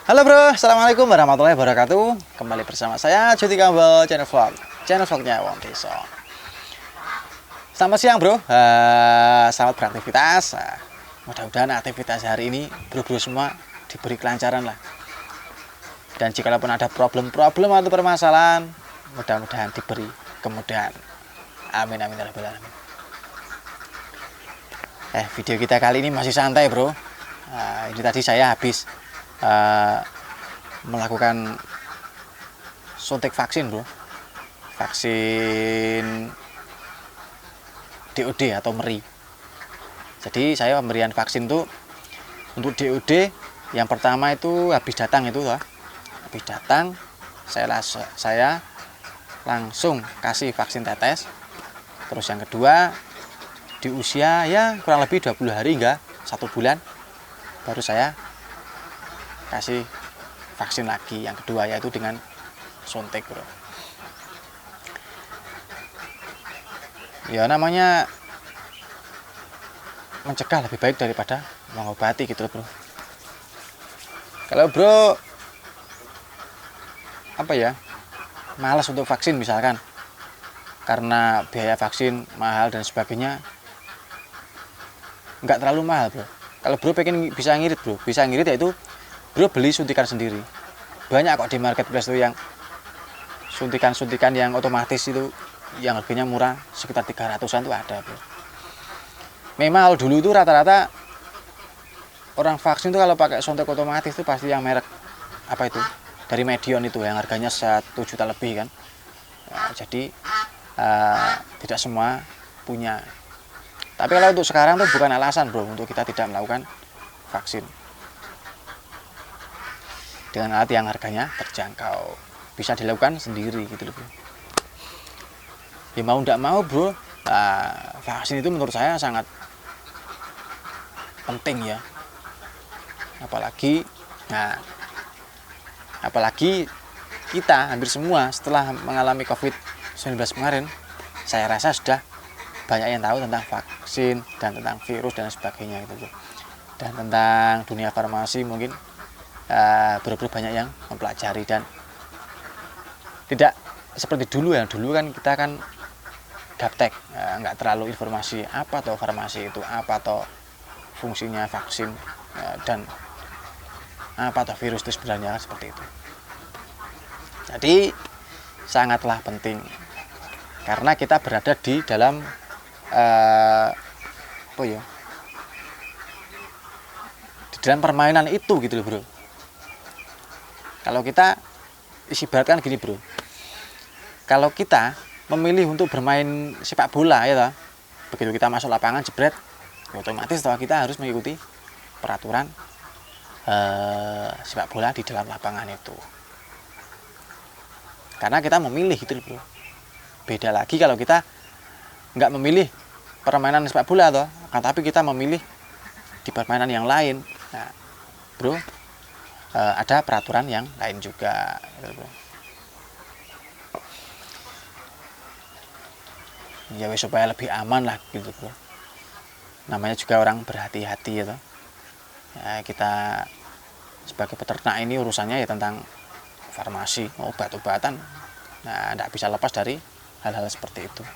Halo bro, assalamualaikum warahmatullahi wabarakatuh. Kembali bersama saya Jody Kambal, channel vlognya Wong Deso. Selamat siang bro, selamat beraktivitas. Mudah-mudahan aktivitas hari ini bro-bro semua diberi kelancaran lah. Dan jikalaupun ada problem-problem atau permasalahan, mudah-mudahan diberi kemudahan. Amin amin ya rabbal alamin. Video kita kali ini masih santai bro. Ini tadi saya habis melakukan suntik vaksin bro, vaksin DOD atau MRI. Jadi saya pemberian vaksin tuh untuk DOD yang pertama itu habis datang saya langsung kasih vaksin tetes. Terus yang kedua di usia ya kurang lebih 20 hari hingga 1 bulan baru saya kasih vaksin lagi yang kedua, yaitu dengan suntik bro. Ya namanya mencegah lebih baik daripada mengobati gitu bro. Kalau bro malas untuk vaksin misalkan karena biaya vaksin mahal dan sebagainya, nggak terlalu mahal bro. Kalau bro pengen bisa ngirit yaitu bro beli suntikan sendiri. Banyak kok di marketplace tuh yang suntikan yang otomatis itu yang harganya murah, sekitar 300-an tuh ada bro. Memang dulu itu rata-rata orang vaksin tuh kalau pakai suntik otomatis tuh pasti yang merek dari Medion itu yang harganya 1 juta lebih kan. Jadi tidak semua punya. Tapi kalau untuk sekarang tuh bukan alasan bro untuk kita tidak melakukan vaksin dengan alat yang harganya terjangkau, bisa dilakukan sendiri gitu loh bro. Ya mau tidak mau bro, vaksin itu menurut saya sangat penting ya. Apalagi kita hampir semua setelah mengalami COVID-19 kemarin, saya rasa sudah banyak yang tahu tentang vaksin dan tentang virus dan sebagainya gitu bro. Dan tentang dunia farmasi mungkin benar-benar banyak yang mempelajari dan tidak seperti dulu ya. Dulu kan kita kan gaptek, nggak terlalu informasi apa atau farmasi itu apa atau fungsinya vaksin dan apa atau virus itu sebenarnya seperti itu. Jadi sangatlah penting karena kita berada di dalam di dalam permainan itu gitu loh bro. Kalau kita ibaratkan gini bro, kalau kita memilih untuk bermain sepak bola ya, begitu kita masuk lapangan jebret, ya otomatis kita harus mengikuti peraturan sepak bola di dalam lapangan itu. Karena kita memilih gitu bro. Beda lagi kalau kita nggak memilih permainan sepak bola tapi kita memilih di permainan yang lain. Nah bro, ada peraturan yang lain juga gitu bro. Ya supaya lebih aman lah gitu bro. Namanya juga orang berhati-hati ya, kita sebagai peternak ini urusannya ya tentang farmasi, obat-obatan. Nah tidak bisa lepas dari hal-hal seperti itu.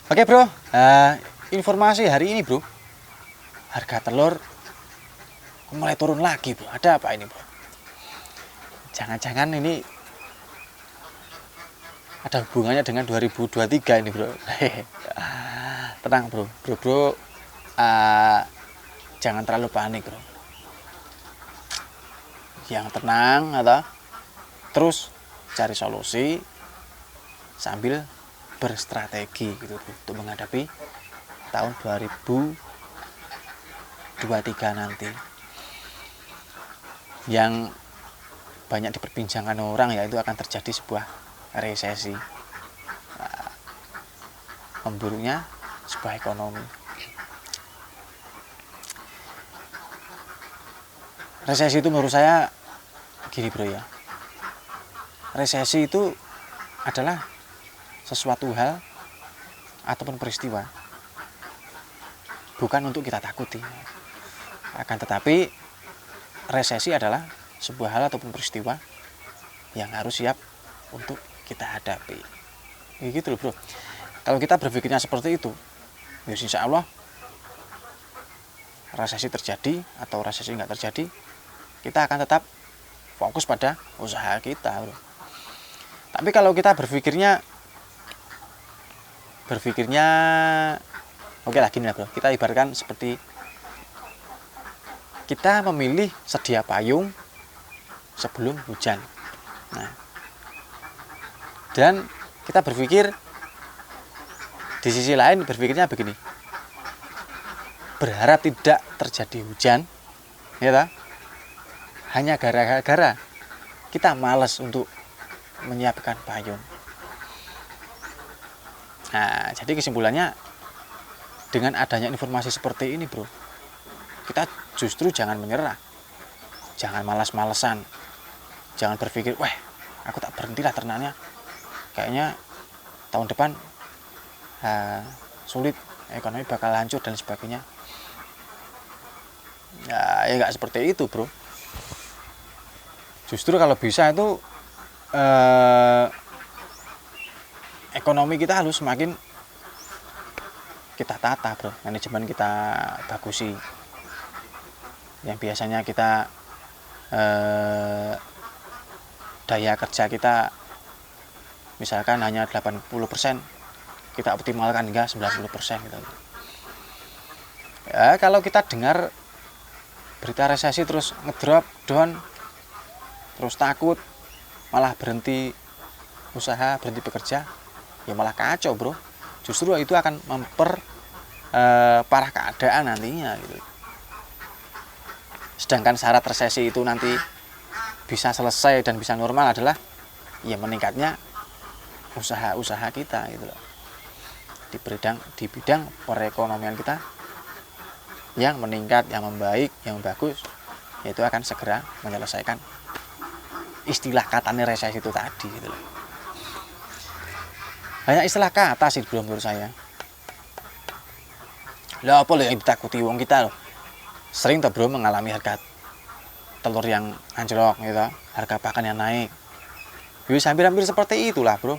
Oke bro, informasi hari ini bro, harga telur mulai turun lagi bro. Ada apa ini bro? Jangan-jangan ini ada hubungannya dengan 2023 ini bro. Tenang bro, jangan terlalu panik bro. Yang tenang terus cari solusi sambil berstrategi gitu bro, untuk menghadapi tahun 2023 nanti yang banyak diperbincangkan orang, yaitu akan terjadi sebuah resesi, memburuknya sebuah ekonomi. Resesi itu menurut saya gini bro ya, resesi itu adalah sesuatu hal ataupun peristiwa bukan untuk kita takuti, Akan tetapi resesi adalah sebuah hal ataupun peristiwa yang harus siap untuk kita hadapi. Gitu loh bro. Kalau kita berpikirnya seperti itu, ya insya Allah resesi terjadi atau resesi nggak terjadi, kita akan tetap fokus pada usaha kita bro. Tapi kalau kita berpikirnya oke lah gini lah bro, kita ibaratkan seperti kita memilih sedia payung sebelum hujan. Nah, dan kita berpikir di sisi lain berpikirnya begini, berharap tidak terjadi hujan, ya tak? Hanya gara-gara kita malas untuk menyiapkan payung. Nah, jadi kesimpulannya dengan adanya informasi seperti ini bro, kita justru jangan menyerah, jangan malas-malesan, jangan berpikir, wah aku tak berhentilah ternaknya, kayaknya tahun depan sulit, ekonomi bakal hancur dan sebagainya. Ya nggak seperti itu bro. Justru kalau bisa itu ekonomi kita harus semakin kita tata bro, manajemen kita bagusi. Yang biasanya kita daya kerja kita misalkan hanya 80%, kita optimalkan hingga 90% gitu. Ya, kalau kita dengar berita resesi terus ngedrop down, terus takut, malah berhenti usaha, berhenti bekerja, ya malah kacau bro. Justru itu akan memperparah keadaan nantinya gitu. Sedangkan syarat resesi itu nanti bisa selesai dan bisa normal adalah ya meningkatnya usaha-usaha kita gitu loh. Di bidang perekonomian kita yang meningkat, yang membaik, yang bagus, yaitu akan segera menyelesaikan istilah katanya resesi itu tadi gitu loh. Hanya istilah kata sih belum menurut saya. Lah apa loh yang ditakuti wong kita loh. Sering tuh bro mengalami harga telur yang anjlok gitu, harga pakan yang naik. Bisa hampir-hampir seperti itulah bro.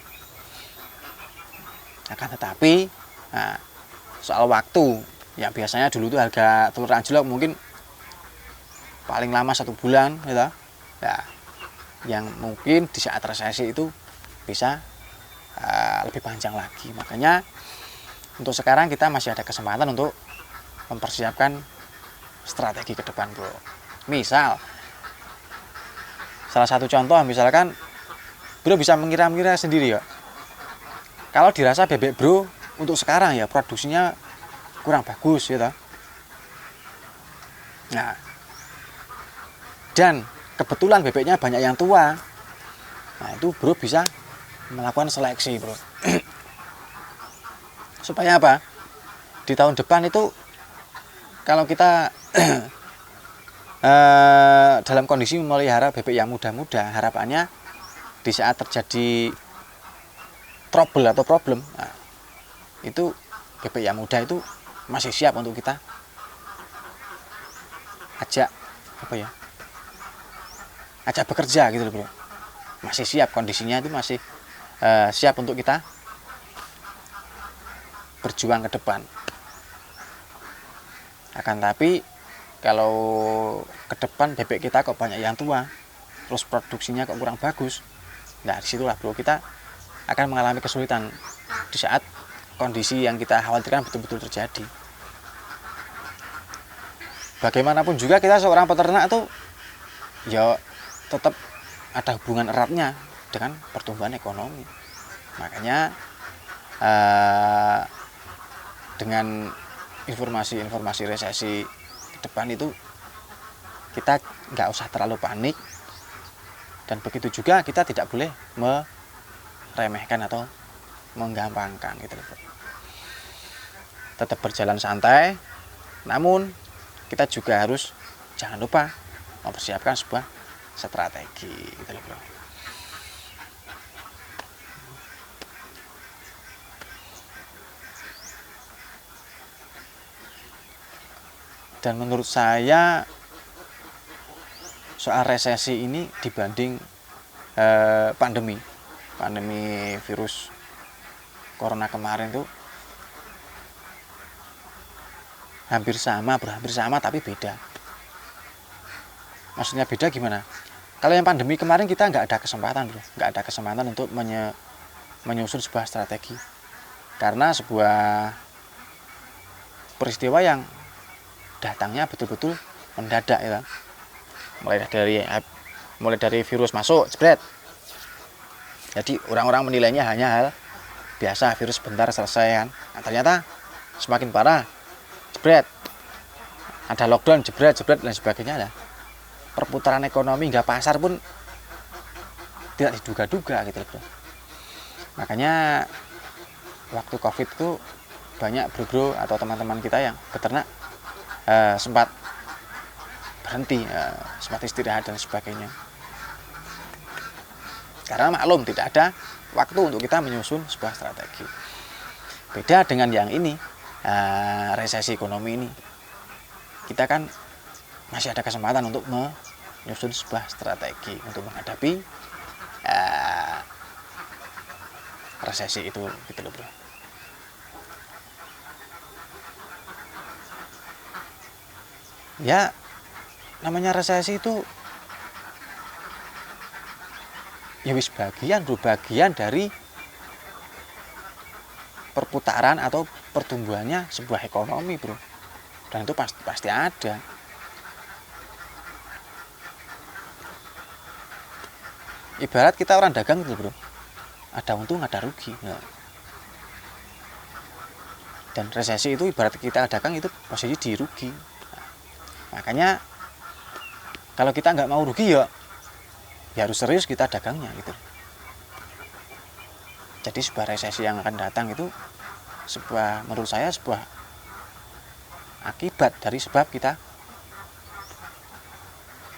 Akan tetapi soal waktu, yang biasanya dulu tuh harga telur anjlok mungkin paling lama 1 bulan gitu. Ya, yang mungkin di saat resesi itu bisa lebih panjang lagi. Makanya untuk sekarang kita masih ada kesempatan untuk mempersiapkan strategi ke depan bro. Misal salah satu contoh misalkan bro bisa mengira-ngira sendiri ya, kalau dirasa bebek bro untuk sekarang ya produksinya kurang bagus gitu. Nah, dan kebetulan bebeknya banyak yang tua, nah itu bro bisa melakukan seleksi bro. Supaya apa? Di tahun depan itu kalau kita dalam kondisi memelihara bebek yang muda-muda, harapannya di saat terjadi trouble atau problem, nah, itu bebek yang muda itu masih siap untuk kita ajak bekerja gitu loh bro. Masih siap, kondisinya itu masih siap untuk kita berjuang ke depan. Akan tapi kalau ke depan bebek kita kok banyak yang tua, terus produksinya kok kurang bagus, nah disitulah bro kita akan mengalami kesulitan di saat kondisi yang kita khawatirkan betul-betul terjadi. Bagaimanapun juga kita seorang peternak tuh ya tetap ada hubungan eratnya dengan pertumbuhan ekonomi. Makanya dengan informasi resesi ke depan itu kita nggak usah terlalu panik, dan begitu juga kita tidak boleh meremehkan atau menggampangkan gitu loh. Tetap berjalan santai, namun kita juga harus jangan lupa mempersiapkan sebuah strategi gitu loh bro. Dan menurut saya soal resesi ini dibanding pandemi virus corona kemarin tuh hampir sama tapi beda. Maksudnya beda gimana? Kalau yang pandemi kemarin kita nggak ada kesempatan untuk menyusun sebuah strategi, karena sebuah peristiwa yang datangnya betul-betul mendadak ya. Mulai dari virus masuk, jebret. Jadi orang-orang menilainya hanya hal biasa, virus bentar selesai kan. Nah, ternyata semakin parah, jebret. Ada lockdown, jebret dan sebagainya lah. Perputaran ekonomi hingga pasar pun tidak diduga-duga gitu bro. Makanya waktu COVID itu banyak bro atau teman-teman kita yang beternak sempat berhenti, sempat istirahat dan sebagainya. Karena maklum tidak ada waktu untuk kita menyusun sebuah strategi. Beda dengan yang ini, resesi ekonomi ini, kita kan masih ada kesempatan untuk menyusun sebuah strategi untuk menghadapi resesi itu gitu loh bro. Ya namanya resesi itu ya wis bagian dari perputaran atau pertumbuhannya sebuah ekonomi bro, dan itu pasti ada. Ibarat kita orang dagang gitu bro, ada untung ada rugi ya. Dan resesi itu ibarat kita dagang itu posisi di rugi. Makanya kalau kita nggak mau rugi ya harus serius kita dagangnya gitu. Jadi sebuah resesi yang akan datang itu menurut saya sebuah akibat dari sebab kita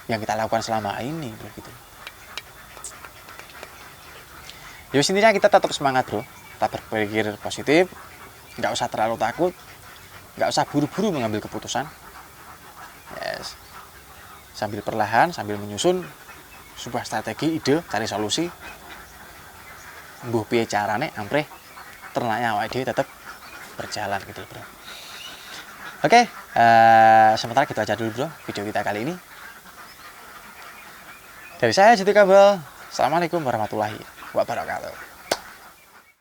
yang kita lakukan selama ini begitu. Ya intinya kita tetap semangat bro, tetap berpikir positif, nggak usah terlalu takut, nggak usah buru-buru mengambil keputusan. Yes. Sambil perlahan, sambil menyusun sebuah strategi, ide, cari solusi. Mbuh piye carane ampreh ternaknya awake dhewe tetap berjalan gitu bro. Oke, sementara gitu aja dulu bro video kita kali ini. Dari saya Jiti Kabel. Assalamualaikum warahmatullahi wabarakatuh.